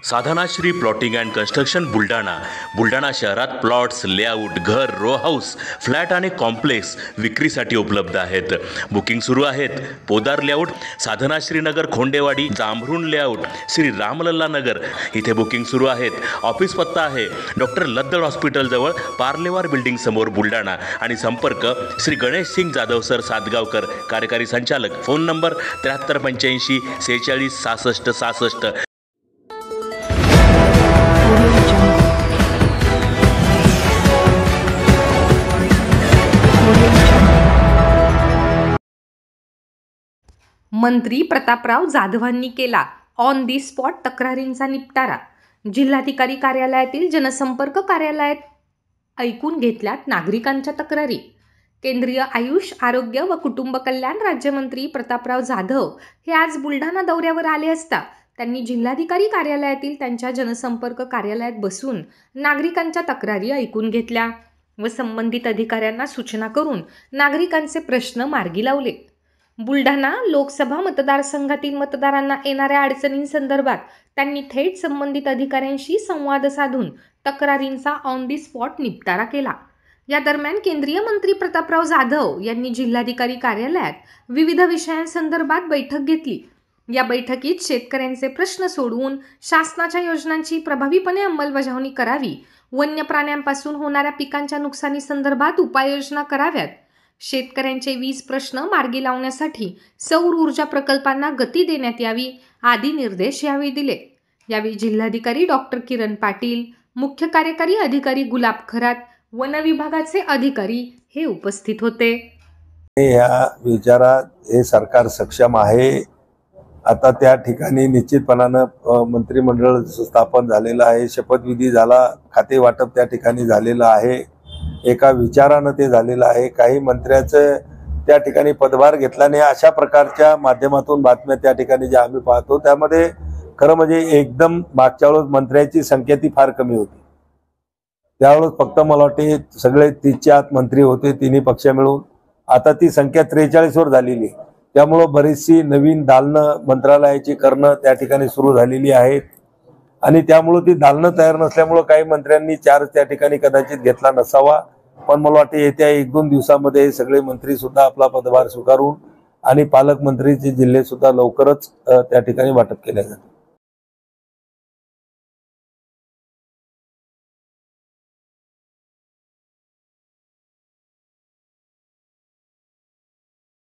Sadhanashri plotting and construction Buldhana शहरात plots, layout, घर, row house, flat आणि कॉम्प्लेक्स विक्रीसाठी उपलब्ध आहेत. बुकिंग सुरू आहेत. पोदार लेआउट, साधनाश्री नगर, खोंडेवाडी, जांभरुण लेआउट, श्री रामलल्ला नगर इथे बुकिंग सुरू आहेत. ऑफिस पत्ता आहे डॉक्टर लद्दड हॉस्पिटल जवळ, पार्लेवार बिल्डिंग समोर, बुलढाणा. आणि संपर्क श्री गणेश सिंग जाधव सर सातगावकर, कार्यकारी संचालक. Phone number 7385 46 66 66. मंत्री प्रतापराव जाधवांनी केला ऑन दी स्पॉट तक्रारींचा निपटारा. जिल्हाधिकारी कार्यालयातील जनसंपर्क कार्यालयात ऐकून घेतल्यात नागरिकांच्या तक्रारी. केंद्रीय आयुष, आरोग्य व कुटुंब कल्याण राज्यमंत्री प्रतापराव जाधव हे आज बुलढाणा दौऱ्यावर आले असता त्यांनी जिल्हाधिकारी कार्यालयातील त्यांच्या जनसंपर्क कार्यालयात बसून नागरिकांच्या तक्रारी ऐकून घेतल्या व संबंधित अधिकाऱ्यांना सूचना करून नागरिकांचे प्रश्न मार्गी लावले. बुलढाणा लोकसभा मतदारसंघातील मतदारांना येणाऱ्या अडचणींसंदर्भात त्यांनी थेट संबंधित अधिकाऱ्यांशी संवाद साधून तक्रारींचा ऑन दी स्पॉट निपटारा केला. या दरम्यान केंद्रीय मंत्री प्रतापराव जाधव यांनी जिल्हाधिकारी कार्यालयात विविध विषयांसंदर्भात बैठक घेतली. या बैठकीत शेतकऱ्यांचे प्रश्न सोडवून शासनाच्या योजनांची प्रभावीपणे अंमलबजावणी करावी, वन्य प्राण्यांपासून होणाऱ्या पिकांच्या नुकसानीसंदर्भात उपाययोजना कराव्यात, शेतकऱ्यांचे वीज प्रश्न मार्गी लावण्यासाठी सौर ऊर्जा प्रकल्पांना गती देण्यात यावी आदी निर्देश यावेळी दिले. यावेळी जिल्हाधिकारी डॉक्टर किरण पाटील, मुख्य कार्यकारी अधिकारी गुलाब खरात, वन विभागाचे अधिकारी हे उपस्थित होते. या विचारात हे सरकार सक्षम आहे. आता त्या ठिकाणी निश्चितपणानं मंत्रिमंडळ स्थापन झालेलं आहे, शपथविधी झाला, खाते वाटप त्या ठिकाणी झालेलं आहे, एका विचारानं ते झालेलं आहे. काही मंत्र्याचं त्या ठिकाणी पदभार घेतल्याने अशा प्रकारच्या माध्यमातून बातम्या त्या ठिकाणी ज्या आम्ही पाहतो त्यामध्ये खरं म्हणजे एकदम मागच्या वेळेस मंत्र्याची संख्या ती फार कमी होती. त्यावेळेस फक्त मला वाटते सगळे 30च्या आत मंत्री होते, तिन्ही पक्ष मिळून. आता ती संख्या 43 वर झालेली. त्यामुळं बरीचशी नवीन दालनं मंत्रालयाची करणं त्या ठिकाणी सुरू झालेली आहेत आणि त्यामुळं ती दालनं तयार नसल्यामुळं काही मंत्र्यांनी चार्ज त्या ठिकाणी कदाचित घेतला नसावा. पण मला वाटते येत्या 1-2 दिवसामध्ये सगळे मंत्री सुद्धा आपला पदभार स्वीकारून आणि पालकमंत्रीचे जिल्हे सुद्धा लवकरच त्या ठिकाणी वाटप केले जातील.